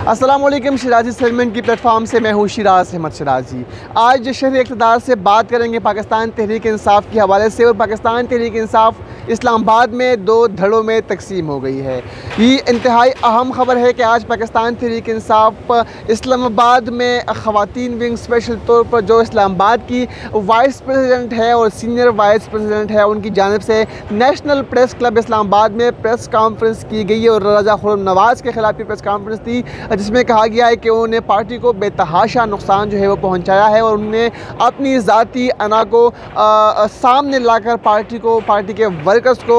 अस्सलाम वालेकुम। शराजी सेगमेंट की प्लेटफॉर्म से मैं हूँ शिराज अहमद शराजी। आज शहर इक़्तिदार से बात करेंगे पाकिस्तान तहरीक इंसाफ के हवाले से। और पाकिस्तान तहरीक इंसाफ इस्लामाबाद में दो धड़ों में तकसीम हो गई है। ये इंतहाई अहम ख़बर है कि आज पाकिस्तान तहरीक इंसाफ इस्लामाबाद में ख़वातीन विंग स्पेशल तौर पर जो इस्लामाबाद की वाइस प्रेसिडेंट है और सीनियर वाइस प्रेसिडेंट है, उनकी जानिब से नेशनल प्रेस क्लब इस्लामाबाद में प्रेस कॉन्फ्रेंस की गई है। और राजा खुर्रम नवाज़ के ख़िलाफ़ प्रेस कॉन्फ्रेंस थी जिसमें कहा गया है कि उन्होंने पार्टी को बेतहाशा नुकसान जो है वो पहुंचाया है और उन्होंने अपनी ज़ाती अना को सामने लाकर पार्टी के वर्कर्स को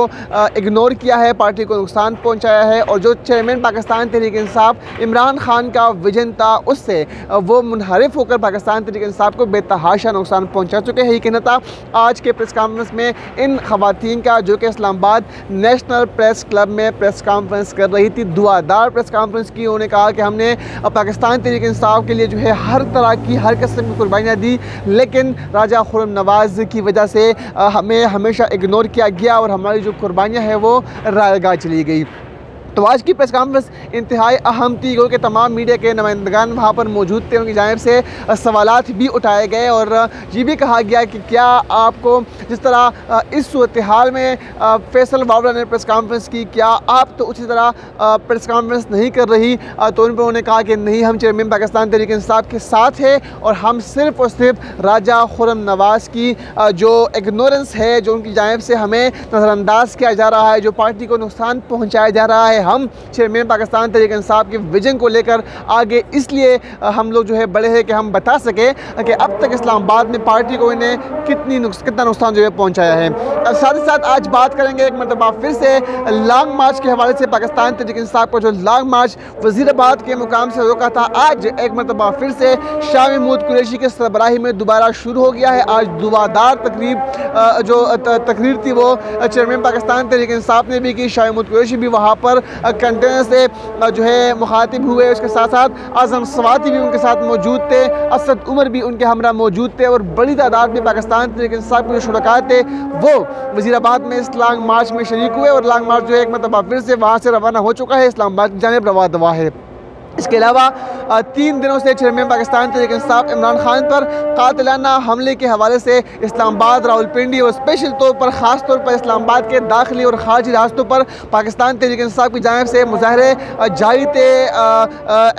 इग्नोर किया है, पार्टी को नुकसान पहुंचाया है। और जो चेयरमैन पाकिस्तान तहरीक इंसाफ इमरान खान का विजन था उससे वो मुनहरिफ होकर पाकिस्तान तहरीक इंसाफ को बेतहाशा नुकसान पहुँचा चुके हैं। ये कहना था आज के प्रेस कॉन्फ्रेंस में इन ख़वातीन का जो कि इस्लामाबाद नेशनल प्रेस क्लब में प्रेस कॉन्फ्रेंस कर रही थी। दुआदार प्रेस कॉन्फ्रेंस की। उन्होंने कहा कि हमने पाकिस्तान तहरीक इंसाफ के लिए जो है हर तरह की हर किस्म की कुर्बानियाँ दी, लेकिन राजा खुर्रम नवाज़ की वजह से हमें हमेशा इग्नोर किया गया और हमारी जो कुर्बानियाँ हैं वो रायगा चली गई। तो आज की प्रेस कॉन्फ्रेंस इंतहाई अहम थी क्योंकि तमाम मीडिया के नुमाइंदगान वहाँ पर मौजूद थे। उनकी जानिब से सवालात भी उठाए गए और ये भी कहा गया कि क्या आपको जिस तरह इस सूरत हाल में फैसल वावला ने प्रेस कॉन्फ्रेंस की, क्या आप तो उसी तरह प्रेस कॉन्फ्रेंस नहीं कर रही। तो उन पर उन्होंने कहा कि नहीं, हम चेयरमैन पाकिस्तान तहरीक इंसाफ के साथ है और हम सिर्फ़ और सिर्फ राजा खुर्रम नवाज़ की जो इग्नोरेंस है, जो उनकी जानिब से हमें नज़रअंदाज किया जा रहा है, जो पार्टी को नुकसान पहुँचाया जा रहा है, हम चेयरमैन पाकिस्तान तहरीक इंसाफ के विजन को लेकर आगे इसलिए हम लोग जो है बड़े हैं कि हम बता सकें कि अब तक इस्लामाबाद में पार्टी को इन्हें कितना नुकसान जो है पहुंचाया है। साथ ही साथ आज बात करेंगे एक मरतबा फिर से लॉन्ग मार्च के हवाले से। पाकिस्तान तहरीक इंसाफ का जो लॉन्ग मार्च वज़ीराबाद के मुकाम से रोका था, आज एक मरतबा फिर से शाह महमूद कुरैशी के सरबराही में दोबारा शुरू हो गया है। आज दुआदार तकरीर थी वो चेयरमैन पाकिस्तान तहरीक इंसाफ ने भी की। शाह महमूद कुरैशी भी वहाँ पर कंटेनर से जो है मुखातिब हुए। उसके साथ साथ आज़म सवाती भी उनके साथ मौजूद थे, असद उमर भी उनके हमरा मौजूद थे और बड़ी तादाद में पाकिस्तान तहरीक इंसाफ के जो शुरका थे वो वज़ीराबाद में इस लॉन्ग मार्च में शरीक हुए। और लॉन्ग मार्च जो है एक मरतबा फिर से वहाँ से रवाना हो चुका है, इस्लामाबाद की जानिब रवा दवा है। इसके अलावा 3 दिनों से चेयरमैन पाकिस्तान तहरीक इंसाफ इमरान खान पर कातिलाना हमले के हवाले से इस्लामाबाद, रावलपिंडी और स्पेशल तौर पर ख़ास तौर पर इस्लामाबाद के दाखिली और खारजी रास्तों पर पाकिस्तान तहरीक इंसाफ की जानिब से मुजाहरे जारी थे।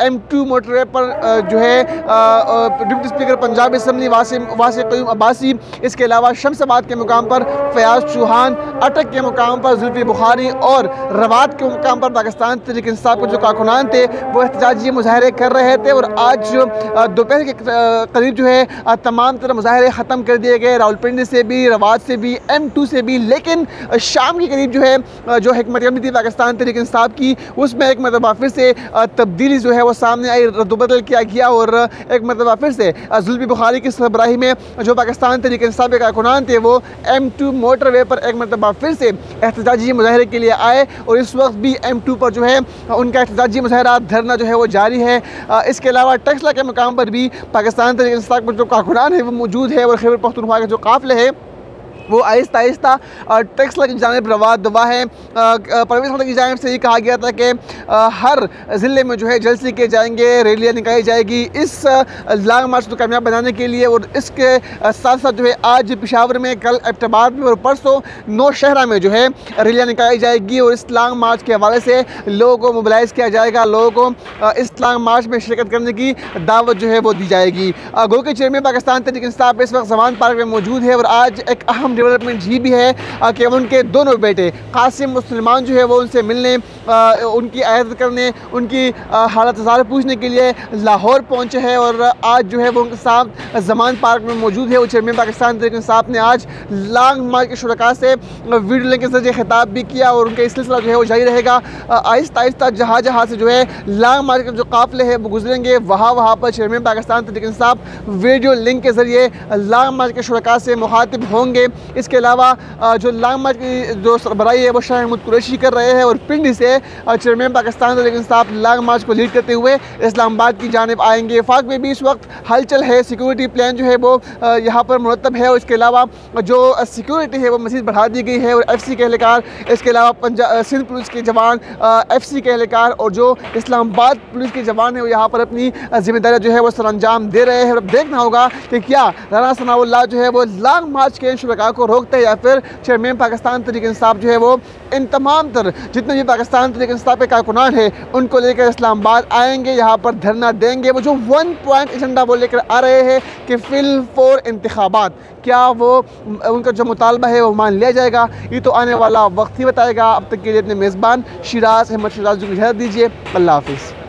M2 मोटरवे पर जो है deputy speaker Punjab assembly Wasiq Qayyum Abbasi, इसके अलावा शमसाबाद के मुकाम पर फयाज चौहान, अटक के मुकाम पर जुल्फ़ी बुखारी और रवात के मुकाम पर पाकिस्तान तहरीक इंसाफ के जो कारकुनान थे वो एहतजाजी मुजाहरे कर रहे थे। और आज दोपहर के करीब जो है तमाम तरह मुजाहरे ख़त्म कर दिए गए, रावलपिंडी से भी, रवात से भी, M2 से भी। लेकिन शाम के करीब जो है जो हिकमत अमली थी पाकिस्तान तहरीक इंसाफ की, उसमें एक मरतबा फिर से तब्दीली जो है वो सामने आई, रद्दबदल किया गया और एक मरतबा फिर से जुल्फ़ी बुखारी की सरबराही में जो पाकिस्तान तहरीक इंसाफ के कारकुनान थे वो M2 मोटरवे पर एक मरतबा फिर से एहतजाजी मुजाहरे के लिए आए। और इस वक्त भी M2 पर जो है उनका एहतजाजी मुजाहरा धरना जो है वो जारी है। इसके अलावा टेक्सला के मुकाम पर भी पाकिस्तान तहरीक इंसाफ पर जो कारकुनान है वो मौजूद है और खैबर पख्तूनख्वा के जो काफ़िले है वो आहिस्ता आहिस्ता टेक्सला की जानिब रवा दवा है। परवेज़ खान की जानिब से ये कहा गया था कि हर ज़िले में जो है जलसे किए जाएंगे, रैलियाँ निकाली जाएगी इस लॉन्ग मार्च को कामयाब बनाने के लिए। और इसके साथ साथ जो है आज पेशावर में, कल एबटाबाद में और परसों नौशहरा में जो है रैलियाँ निकाली जाएगी और इस लॉन्ग मार्च के हवाले से लोगों को मोबिलाइज़ किया जाएगा, लोगों को इस लॉन्ग मार्च में शिरकत करने की दावत जो है वो दी जाएगी। गो के चेयरमैन पाकिस्तान तहरीक इंसाफ इस वक्त जमान पार्क में मौजूद है और आज एक अहम डेवलपमेंट ये भी है कि उनके दोनों बेटे कासिम और सलमान जो है वो उनसे मिलने, उनकी आयत करने, उनकी हालत ज़ाहिर पूछने के लिए लाहौर पहुंचे हैं। और आज जो है वो उनके साथ ज़मान पार्क में मौजूद है। वो चेयरमैन पाकिस्तान तहरीक इंसाफ ने आज लॉन्ग मार्च के शुरका से वीडियो लिंक के जरिए खिताब भी किया और उनका सिलसिला जो है वो जारी रहेगा। आहिस्ता आहिस्ता जहाँ से जो है लॉन्ग मार्च के जो काफ़िले हैं वो गुजरेंगे, वहाँ पर chairman Pakistan Tehreek Insaf video link के जरिए लॉन्ग मार्च के शुरका से मुखातिब होंगे। इसके अलावा जो लॉन्ग मार्च की जो सरबराही है वो शाह महमूद कुरैशी कर रहे हैं और पिंडी से चेयरमैन पाकिस्तान तहरीक इंसाफ लॉन्ग मार्च को लीड करते हुए इस्लामाबाद की जानिब आएंगे। वफाक में भी इस वक्त हलचल है, सिक्योरिटी प्लान जो है वो यहाँ पर मुरतब है और इसके अलावा जो सिक्योरिटी है वो मज़ीद बढ़ा दी गई है और FC के एहलकार, इसके अलावा सिंध पुलिस के जवान, FC के एहलकार और जो इस्लामाबाद पुलिस के जवान है वो यहाँ पर अपनी जिम्मेदारी जो है वो सरअंजाम दे रहे हैं। अब देखना होगा कि क्या राना सनाउल्लाह जो है वो लॉन्ग मार्च के शुरका को रोकते हैं या फिर चेयरमैन पाकिस्तान तहरीक इंसाफ जो है वो इन तमाम तर जितने भी पाकिस्तान तहरीक इंसाफ के कारकुनान है उनको लेकर इस्लामाबाद आएंगे, यहाँ पर धरना देंगे। वो जो 1 पॉइंट एजेंडा वो लेकर आ रहे हैं कि फिल फॉर इंतखाबात, क्या वो उनका जो मुतालबा है वो मान लिया जाएगा, ये तो आने वाला वक्त ही बताएगा। अब तक के लिए अपने मेज़बान शिराज अहमद शिराज को इजाज़त दीजिए। अल्लाह हाफिज़।